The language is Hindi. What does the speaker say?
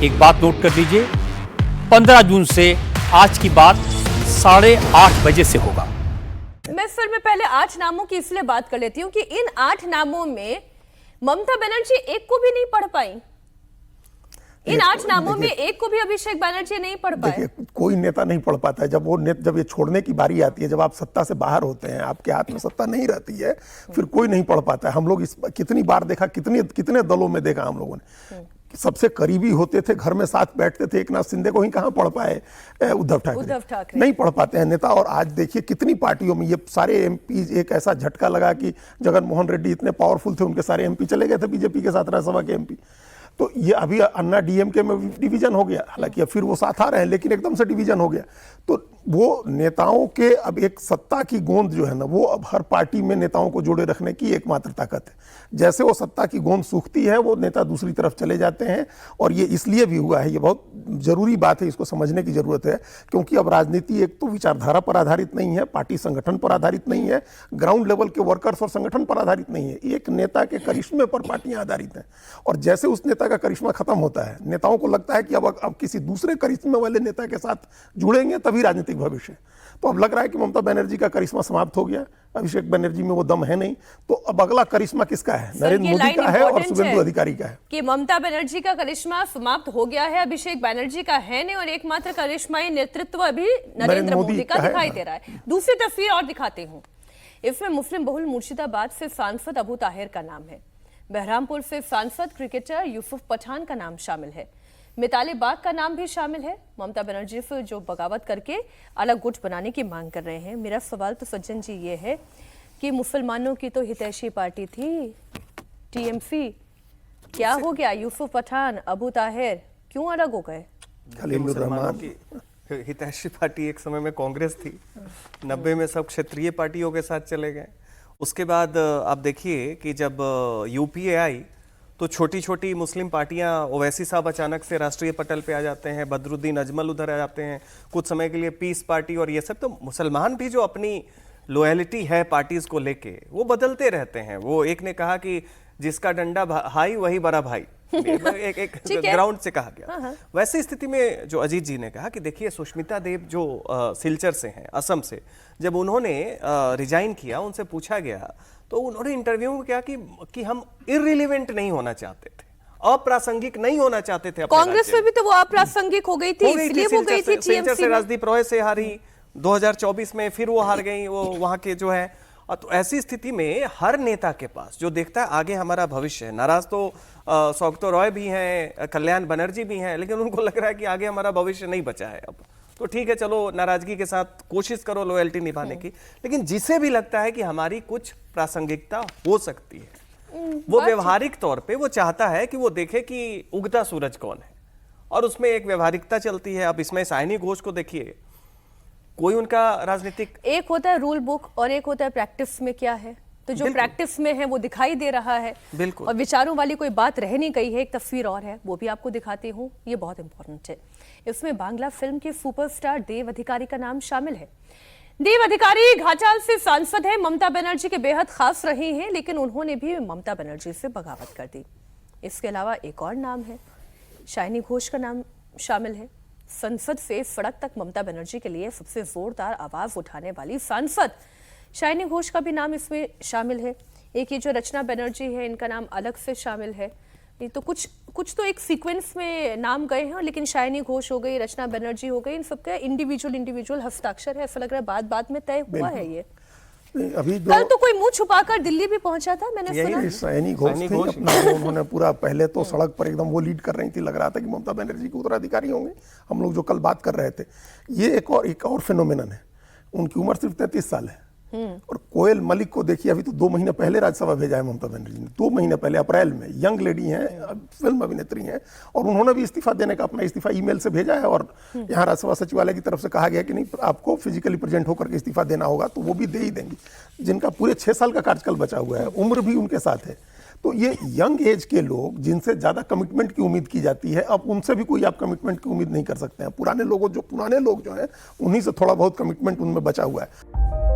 एक बात नोट कर लीजिए, 15 जून से आज की बात 8:30 बजे से होगा। मैं फिर में पहले 8 नामों की इसलिए बात कर लेती हूँ कि इन 8 नामों में ममता बनर्जी एक को भी नहीं पढ़ पाई। इन 8 नामों में एक को भी अभिषेक बनर्जी नहीं पढ़ पाए। देखिए, कोई नेता नहीं पढ़ पाता है। जब ये छोड़ने की बारी आती है, जब आप सत्ता से बाहर होते हैं, आपके हाथ में सत्ता नहीं रहती है, फिर कोई नहीं पढ़ पाता है। हम लोग इस कितनी बार देखा, कितने दलों में देखा हम लोगों ने। सबसे करीबी होते थे, घर में साथ बैठते थे, एकनाथ शिंदे को ही कहां पढ़ पाए उद्धव ठाकरे नहीं पढ़ पाते हैं नेता। और आज देखिए कितनी पार्टियों में ये सारे एमपी, एक ऐसा झटका लगा कि जगनमोहन रेड्डी इतने पावरफुल थे, उनके सारे एमपी चले गए थे बीजेपी के साथ, राज्यसभा के एमपी। तो ये अभी अन्ना डीएमके में डिवीजन हो गया, हालांकि अब फिर वो साथ आ रहे हैं, लेकिन एकदम से डिवीजन हो गया। तो वो नेताओं के अब एक सत्ता की गोंद जो है ना, वो अब हर पार्टी में नेताओं को जोड़े रखने की एकमात्र ताकत है। जैसे वो सत्ता की गोंद सूखती है, वो नेता दूसरी तरफ चले जाते हैं। और ये इसलिए भी हुआ है, ये बहुत जरूरी बात है, इसको समझने की जरूरत है। क्योंकि अब राजनीति एक तो विचारधारा पर आधारित नहीं है, पार्टी संगठन पर आधारित नहीं है, ग्राउंड लेवल के वर्कर्स और संगठन पर आधारित नहीं है, एक नेता के करिश्मे पर पार्टियां आधारित हैं। और जैसे उस नेता का करिश्मा खत्म होता है, नेताओं को लगता है कि अब किसी दूसरे करिश्मे वाले नेता के साथ जुड़ेंगे तभी राजनीतिक भविष्य। तो अब लग रहा है कि ममता बनर्जी का करिश्मा समाप्त हो गया, अभिषेक बनर्जी में वो दम है नहीं। तो अब अगला करिश्मा किसका है? नरेंद्र मोदी का है और शुभेंदु अधिकारी का है कि ममता बनर्जी का करिश्मा समाप्त हो गया है, अभिषेक बनर्जी का है नहीं, और एकमात्र करिश्माई नेतृत्व अभी नरेंद्र मोदी का दिखाई दे रहा है। दूसरी तस्वीर और दिखाते हूँ। इसमें मुस्लिम बहुल मुर्शिदाबाद से सांसद अबू ताहिर का नाम है, बहरामपुर से सांसद क्रिकेटर यूसुफ पठान का नाम शामिल है, मिताली बाग का नाम भी शामिल है। ममता बनर्जी से जो बगावत करके अलग गुट बनाने की मांग कर रहे हैं। मेरा सवाल तो सज्जन जी ये है कि मुसलमानों की तो हितैषी पार्टी थी टीएमसी, क्या हो गया? यूसुफ पठान, अबू ताहिर क्यों अलग हो गए? मुसलमानों की हितैषी पार्टी एक समय में कांग्रेस थी, 90 में सब क्षेत्रीय पार्टियों के साथ चले गए। उसके बाद आप देखिए कि जब यूपीए आई तो छोटी छोटी मुस्लिम पार्टियां, ओवैसी साहब अचानक से राष्ट्रीय पटल पे आ जाते हैं, बदरुद्दीन अजमल उधर आ जाते हैं, कुछ समय के लिए पीस पार्टी और ये सब। तो मुसलमान भी जो अपनी लॉयल्टी है पार्टीज को लेके, वो बदलते रहते हैं। वो एक ने कहा कि जिसका डंडा हाई वही बड़ा भाई, एक ग्राउंड से कहा गया। वैसे स्थिति में जो अजीत जी ने कहा कि देखिए सुष्मिता देव जो सिलचर से हैं, असम से, जब उन्होंने रिजाइन किया, उनसे पूछा गया तो उन्होंने इंटरव्यू में कहा कि हम इररिलेवेंट नहीं होना चाहते थे, अप्रासंगिक नहीं होना चाहते थे। कांग्रेस में भी तो वो अप्रासंगिक हो गई थी, इसलिए वो गई थी टीएमसी में। राजदीप रॉय से हारी 2024 में, फिर वो हार गई, वो वहां के जो है। तो ऐसी स्थिति में हर नेता के पास जो देखता है आगे हमारा भविष्य है, नाराज तो सौगतो रॉय भी हैं, कल्याण बनर्जी भी हैं, लेकिन उनको लग रहा है कि आगे हमारा भविष्य नहीं बचा है अब। तो ठीक है, चलो नाराजगी के साथ कोशिश करो लॉयल्टी निभाने की, लेकिन जिसे भी लगता है कि हमारी कुछ प्रासंगिकता हो सकती है, वो व्यवहारिक तौर पे वो चाहता है कि वो देखे कि उगता सूरज कौन है, और उसमें एक व्यवहारिकता चलती है। अब इसमें साइनी घोष को देखिए, कोई उनका राजनीतिक, एक होता है रूल बुक और एक होता है प्रैक्टिस में क्या है। तो जो प्रैक्टिस में है वो दिखाई दे रहा है, बिल्कुल, और विचारों वाली कोई बात रह नहीं गई है। एक तस्वीर और है, वो भी आपको दिखाती हूँ, ये बहुत इंपॉर्टेंट है। इसमें बांग्ला फिल्म के सुपरस्टार देव अधिकारी का नाम शामिल है। देव अधिकारी घाटाल से सांसद है, ममता बनर्जी के बेहद खास रहे हैं, लेकिन उन्होंने भी ममता बनर्जी से बगावत कर दी। इसके अलावा एक और नाम है, शाइनी घोष का नाम शामिल है। संसद से सड़क तक ममता बनर्जी के लिए सबसे जोरदार आवाज उठाने वाली सांसद शाइनी घोष का भी नाम इसमें शामिल है। एक ये जो रचना बनर्जी है, इनका नाम अलग से शामिल है। ये तो कुछ तो एक सीक्वेंस में नाम गए हैं, लेकिन शाइनी घोष हो गई, रचना बनर्जी हो गई, इन सबका इंडिविजुअल हस्ताक्षर है। ऐसा लग रहा है बात में तय हुआ है ये। अभी कल तो कोई मुंह छुपाकर दिल्ली भी पहुंचा था, मैंने सुना। शाइनी घोष थे अपना, उन्होंने पूरा पहले तो सड़क पर एकदम वो लीड कर रही थी, लग रहा था कि ममता बनर्जी के उत्तराधिकारी होंगे। हम लोग जो कल बात कर रहे थे, ये एक और फिनोमेनन है। उनकी उम्र सिर्फ 33 साल है। और कोयल मलिक को देखिए, अभी तो 2 महीने पहले राज्यसभा भेजा है ममता बनर्जी ने, 2 महीने पहले अप्रैल में। यंग लेडी हैं, फिल्म अभिनेत्री हैं, और उन्होंने भी इस्तीफा देने का अपना इस्तीफा ईमेल से भेजा है। और यहाँ राज्यसभा सचिवालय की तरफ से कहा गया कि नहीं, आपको फिजिकली प्रेजेंट होकर के इस्तीफा देना होगा, तो वो भी दे ही देंगी। जिनका पूरे 6 साल का कार्यकाल बचा हुआ है, उम्र भी उनके साथ है। तो ये यंग एज के लोग जिनसे ज्यादा कमिटमेंट की उम्मीद की जाती है, अब उनसे भी कोई आप कमिटमेंट की उम्मीद नहीं कर सकते हैं। पुराने लोग जो हैं, उन्हीं से थोड़ा बहुत कमिटमेंट उनमें बचा हुआ है।